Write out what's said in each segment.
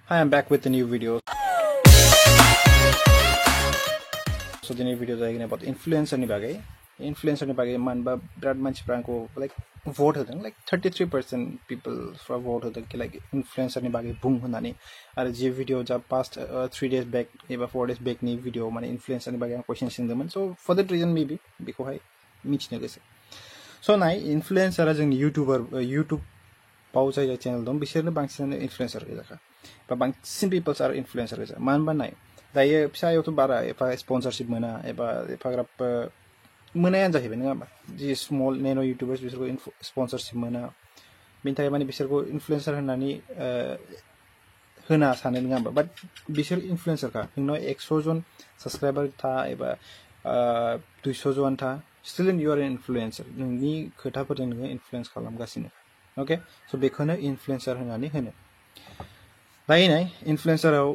Hi, I'm back with a new video. So the new video is about influencer ni bagai. Influencer ni bagai man ba brad manchipra ko like vote hodang like 33% people for vote hodang ki like influencer ni bagai boom hunani. Are je video ja past 3 days back eba 4 days back ni video mane influencer ni bagai question sindaman. So for that reason maybe biko hai michne gase. So nai influencer a जोंनि YouTube पाउ जाय channel दं बिसोरनो बांसिनानो influencer गोजाखा बा बांसिन peoples are influencer गोजा मानो बानाय दायो फिसायावथ' बारा एफा sponsorship मोना एबा एफाग्राब मोनायानो जाहैबाय नङा होमबा जि small nano YouTubers बिसोरखौ sponsorship मोना बेनि थाखाय माने बिसोरखौ influencer होननानै होना सानो नङा होमबा बाट बिसोर influencer का नोंनाव 100 जन subscriber था एबा 200 जन था still you are an influencer नोंनि खोथाफोरजों नोङो influence खालामगासिनो okay so बेखौनो influencer होननानै होनो दायो नाय influencer आव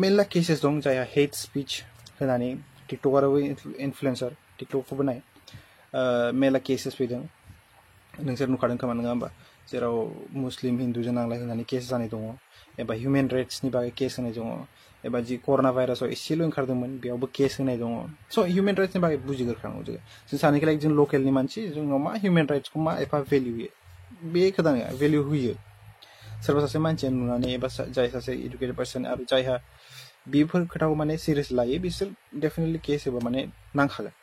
मेल्ला केसेस दं जायहा hate speech होनानै टिकटक आरो influencer टिकटक खौबो नाय मेल्ला केसेस फैदों नोंसोर नुखादों खोमा नङा होमबा जेराव मुस्लिम हिन्दुजों नांलाय होनानै केस जानाय दङ एबा ह्यूमेन राइट्स नि बागै केस होनाय दङ एबा जि कोरोना भाइरासआव एसेल' ओंखारदोंमोन बेयावबो केस होनाय दङ स' ह्यूमेन राइट्स नि बागै बुजिगोरखानांगौ जों सानैखौ लाइक जों लकेलनि मानसि जोंनाव मा ह्यूमेन राइट्स खौ मा एफा भेल्यु होयो बे खोथा नङा भेल्यु होयो सोरबा सासे मानसिया नुनानै एबा जाय सासे एडुकेटेड पर्सन आरो जायहा बेफोर खोथाखौ माने सिरियास लायो बिसोर डेफिनेटली केस होबा माने नांखागोन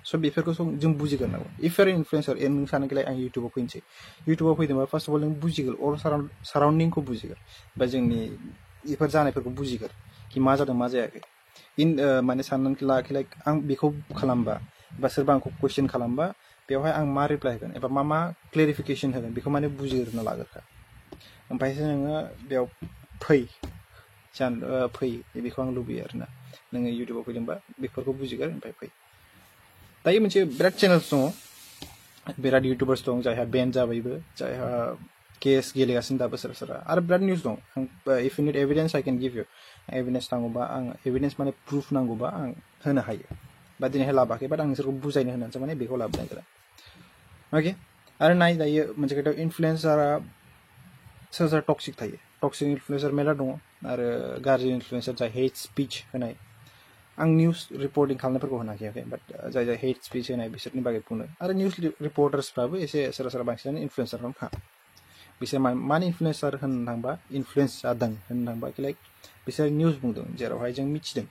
स' बेफोरखौ जों बुजिगोरनांगौ इफ आर इनफ्लुएन्सर नों सानोखि आं इउटुबाव फैनोसै इउटुबाव फैदोंबा फार्स्ट अफ अल नों बुजिगोर अल साराउन्डिंखौ बुजिगोर बा जोंनि इफोर जानायफोरखौ बुजिगोर कि मा जादों मा जायाखै माने साननानै लाखि लाइक आं बेखौ खालामबा बा सोरबा आंखौ कुइसन खालामबा बेवहाय आं मा रिप्लाय होगोन एबा मा क्लेरिफिकेशन होगोन बेखौ माने बुजिगोरना लागोरखा ओमफ्रायसो नोङो बेयाव फै बेखौ आं लुबैयो आरोना नोङो इउटुबाव फैदोंबा बेफोरखौ बुजिगोर ओमफ्राय फै दायो मोनसे बिराद चेनेल्स दङ बिराद इउटुबार्स दं जायहा बेन जाबायबो जायहा केस गेलेगासिनो दाबो सोरबा आरो बिराद निउस दं if you need evidence I can give you evidence नांगौबा आं एभिडेन्स माने प्रुफ नांगौबा आं होनो हायो बा दिनैहाय लाबाखै बाट आं नोंसोरखौ बुजायनो होनानैसो माने बेखौ लाबोनाय जादों अके आरो नाय दायो मोनसे खोथायाव इनफ्लुएन्सारा सोरबा टक्सिक थायो टक्सिक इनफ्लुएन्सार मेरला दङ आरो गाज्रि इनफ्लुएन्सार जाय हेट स्पिच होनाय आं निउस रिपर्टिं खालामनायफोरखौ होनाखै बाट जाय हेट स्पिच होनाय बिसोरनि बागै बुंनो आरो निउस रिपर्टार्सफ्राबो एसे सोरबा बांसिनानो इनफ्लुएन्सारफ्रानो खा बिसोर मानो इनफ्लुएन्सार होननो थांबा इनफ्लुएन्स जादों होननो थांबा कि लाइक बिसोर निउस बुंदों जेरावहाय जों मिथिदों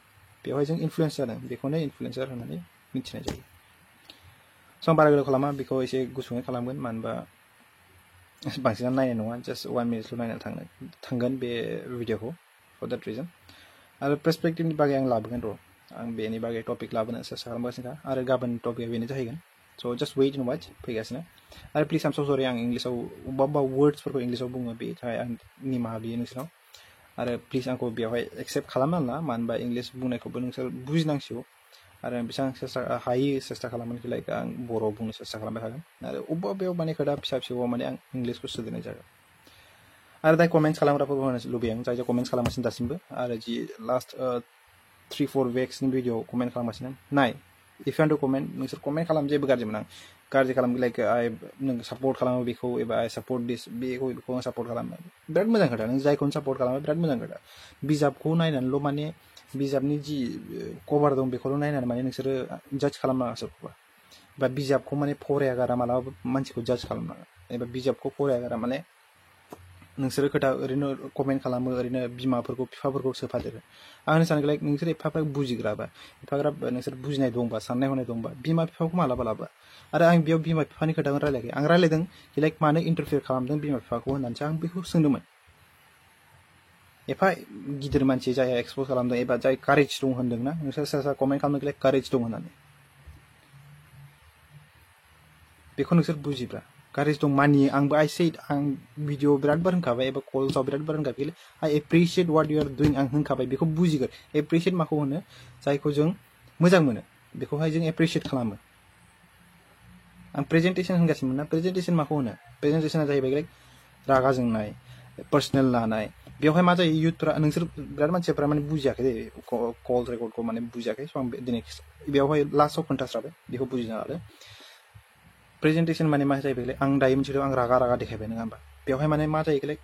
बेवहाय जों इनफ्लुएन्स जादों बेखौनो इनफ्लुएन्सार होननानै मिथिनाय जायो स' आं बारा गोलाव खालामा बेखौ एसे गुसुङै खालामगोन मानो होनबा बांसिनानो नायनाय नङा जास्ट 1 मिनिटल' नायनानै थांगोन बे भिडिअखौ फर द्याट रिजन आरो पर्सपेक्टिभनि बागै आं लाबोगोन र' आं बेनि बागै टपिक लाबोनो सेस्था खालामगासिनोखा आरो गाबोन टपिकआ बेनो जाहैगोन स' जास्ट वेट एन्ड वाच फैगासिनो आरो प्लिज आम स' सरि आं इंलिसाव अबेबा वर्ड्सफोरखौ इंलिसाव बुङो बेनि थाखाय आं निमाहा बियो नोंसोरनाव आरो प्लिज आंखौ बेवहाय एक्सेप्ट खालामनांला मानो होनबा इंलिस बुंनायखौबो नोंसोर बुजिनांसिगौ आरो बेसेबां सेस्था खालामोन कि लाइक आं बर' बुंनो सेस्था खालामबाय थागोन आरो अबेबा माने खोथा फिसा फिसौआव माने आं इंलिसखौ सोदेरनाय जागोन आरो दाय कमेन्ट्स खालामग्राफोरखौ होनो लुबैयो आं जाय कमेन्ट्स खालामगासिनो दासिमबो आरो जि लास्ट 3-4 weeksनि भिडिअ कमेन्ट खालामगासिनो नाय इफ इउ टु कमेन्ट नोंसोर कमेन्ट खालाम जेबो गाज्रि मोना गाज्रि खालाम लाइक नों सापर्ट खालामो बेखौ एबा आइ सापर्ट दिस बेखौ आं सापर्ट खालामो बिराद मोजां खोथा नों जायखौनो सापर्ट खालामो बिराद मोजां खोथा बिजाबखौ नायनानैल' माने बिजाबनि जि कभार दं बेखौल' नायनानै माने नोंसोरो जाज खालामनाङा सोरखौबा बा बिजाबखौ माने फरायागारा मालाबाबो मानसिखौ जाज खालामनाङा एबा बिजाबखौ फरायागारा माने नोंसोरो खोथा ओरैनो कमेन्ट खालामो ओरैनो बिमाफोरखौ बिफाफोरखौ सोफादेरो आं होनो सानो लाइक नोंसोर एफाग्राब बुजिग्राबा एफाग्राब नोंसोर बुजिनाय दंबा साननाय हनाय दंबा बिमा बिफाखौ मालाबा लाबा आरो आं बेयाव बिमा बिफानि खोथाखौ रायलायाखै आं रायलायदों लाइक मानो इन्टारफेयार खालामदों बिमा बिफाखौ होननानैसो आं बेखौ सोंदोंमोन एफा गिदिर मानसि जायहा एक्सप'ज खालामदों एबा जाय कारेज दं होनदोंना नोंसोर सोरबा कमेन्ट खालामदों लाइक कारेज दं होननानै बेखौ नोंसोर बुजिब्रा कारेज दं मानियो आंबो आइ सेड आं भिडिअ बिराद बार होनखाबाय एबा कल्सआव बिराद बार होनखाबाय आइ एप्रिशिएट वाट इउ आर डुइं आं होनखाबाय बेखौ बुजिगोर एप्रिशिएट माखौ होनो जायखौ जों मोजां मोनो बेखौहाय जों एप्रिशिएट खालामो आं प्रेजेन्टेसन होनगासिनो ना प्रेजेन्टेसन माखौ होनो प्रेजेन्टेसना जाहैबाय लाइक रागा जोंनाय पार्सनेल लानाय बेवहाय मा जायो इयुथफ्रा नोंसोर बिराद मानसिफ्रा माने बुजियाखै दे कल रेकर्डखौ माने बुजियाखै स' आं दिनै बेवहाय लास्टआव खोन्थास्राबाय बेखौ बुजिनो हादों प्रेजेन्टेसन माने मा जाहैबाय आं दायो मोनसे आं रागा देखायबाय नङा होमबा बेवहाय माने मा जायो लाइक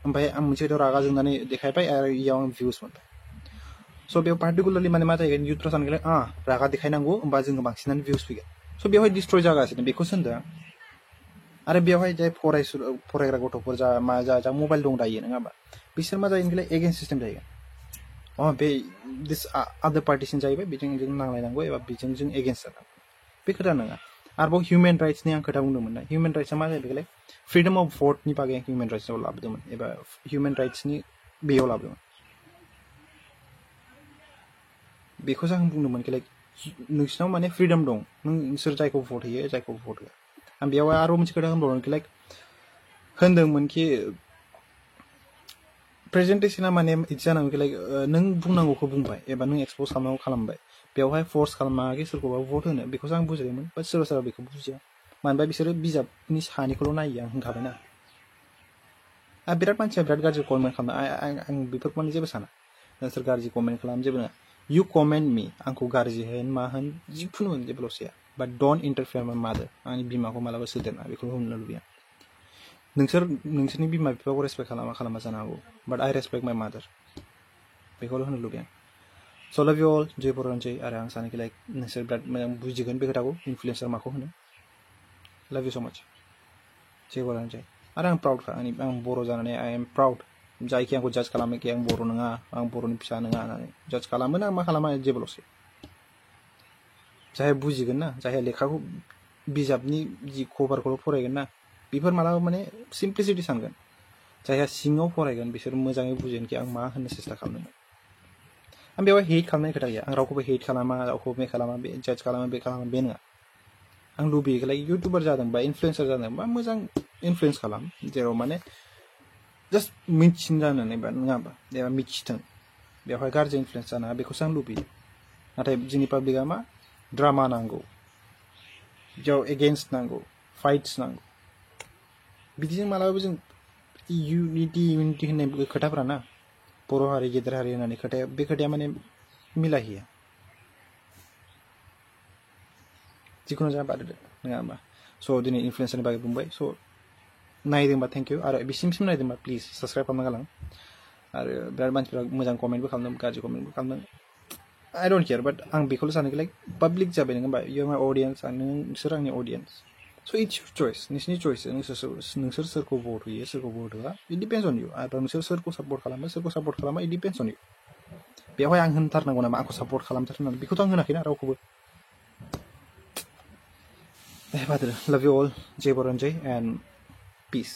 ओमफ्राय आं मोनसे भिडिअ रागा जोंनानै देखायबाय आरो इयाव आं भिउस मोनबाय स' बेयाव पार्टिकुलारलि माने मा जाहैगोन इउथ्रा सानगोन रागा देखायनांगौ होमबा जोङो बांसिनानो भिउस फैगोन स' बेवहाय डिस्ट्रय जागासिनो बेखौसो होनदों आरो बेवहाय जाय फरायग्रा गथ'फोर जा मबाइल दं दायो नङा होमबा बिसोर मा जायो एगेन्स्ट सिस्टेम जाहैगोन बे दिस आदार पार्टिसिन जाहैबाय बेजों नांलायनांगौ एबा बेजों जों एगेन्स्ट जानांगौ बे खोथा नङा आरोबाव हिउमेन राइट्सनि आं खोथा बुंदोंमोन ना हिउमेन राइट्सआ मा जाहैबाय फ्रिडम अफ भटनि बागै आं हिउमेन राइट्सआव लाबोदोंमोन एबा हिउमेन राइट्सनि बेयाव लाबोदोंमोन बेखौसो आं बुंदोंमोन नोंसिनाव माने फ्रिडम दं नोंसोर जायखौ भट होयो जायखौ भट होआ आं बेयाव आरो मोनसे खोथा होनबावदों होनदोंमोन कि प्रेजेन्टेशना माने इदि जानांगौ नों बुंनांगौखौ बुंबाय एबा नों एक्सप'ज खालामनांगौ खालामबाय बेवहाय फर्स खालामाखै सोरखौबा भट होनो बेखौसो आं बुजिदोंमोन बाट सोरबा सोरबा बेखौ बुजिया मानोबा बिसोरो बिजाबनि सानिखौल' नायो आं होनखाबायना बिराद मानसिया बिराद गाज्रि कमेन्ट खालामो आं बेफोरखौ माने जेबो साना नोंसोर गाज्रि कमेन्ट खालाम जेबो नङा इउ कमेन्ट मी आंखौ गाज्रि होन मा होन जिखुनु होन जेबो लस जाया बाट डन्ट इन्टारफेयार माइ मादार आंनि बिमाखौ मालाबा सोदेरना बेखौ होननो लुबैया नोंसोरनि बिमा बिफाखौ रेसपेक्ट खालामा जानो हागौ बाट आइ रेसपेक्ट माइ मादार बेखौल' होननो लुबैया स' लाभ इउ अल जय बर' रनजय आरो आं सानो नोंसोर बिराद मोजां बुजिगोन बे खोथाखौ इनफ्लुएन्सार माखौ होनो लाभ इउ स' माच जय बर' रनजय आरो आं प्राउडखा आं बर' जानानै आइ एम प्राउड जायखि आंखौ जाज खालामो कि आं बर' नङा आं बर'नि फिसा नङा होननानै जाज खालामो ना मा खालामा जेबो लस जायहा बुजिगोन ना जायहा लेखाखौ बिजाबनि जि कभारखौल' फरायगोन ना बेफोर मालाबा माने सिम्प्लिसिटि सानगोन जायहा सिङाव फरायगोन बिसोर मोजाङै बुजिगोन कि आं मा होननो सेस्था खालामदोंमोन आं बेवहाय हेट खालामनाय खोथा गैया आं रावखौबो हेट खालामा रावखौबो मे खालामा बे जाज खालामा बे खालामा बे नङा आं लुबैयो इउटुबार जादों बा इनफ्लुएन्सार जादों बा मोजां इनफ्लुएन्स खालाम जेराव माने जास्ट मिथिनो जानानै बा नङा होमबा एबा मिथिथों बेवहाय गाज्रि इनफ्लुएन्स जानाङा बेखौसो आं लुबैयो नाथाय जोंनि पाब्लिकआ मा ड्रामा नांगौ बेयाव एगेन्स्ट नांगौ फाइट्स नांगौ बिदिजों मालाबाबो जों इउनिटि होननाय खोथाफोरा ना बर' हारि गेदेर हारि होननानै बे खोथाया माने मिलायहैया जिखुनु जाया बादो नङा होमबा स' दिनै इनफ्लुएन्सारनि बागै बुंबाय स' नायदोंबा थेंक इउ आरो बिसिमसिम नायदोंबा प्लिज साबस्क्राइब खालामना गालां आरो बिराद मानसिफ्रा मोजां कमेन्टबो खालामदों गाज्रि कमेन्टबो खालामदों आइ डन्ट केयार बाट आं बेखौल' सानो पाब्लिक जाबाय नङा होमबा इउ आर माइ अडियेन्स नोंसोर आंनि अडियेन्स स' इट्स इउर चयस नोंसोरनि चयस नोंसोर सोरखौ भट होयो सोरखौ भट होआ इट डिपेन्ड्स अन इउ आरो नोंसोर सोरखौ सापर्ट खालामो सोरखौ सापर्ट खालामा इट डिपेन्ड्स अन इउ बेवहाय आं होनथारनांगौ नामा आंखौ सापर्ट खालामथारनांगौ बेखौथ' आं होनाखैना रावखौबो बादो लाभ इउ अल जय बर' रनजय एन्ड पिस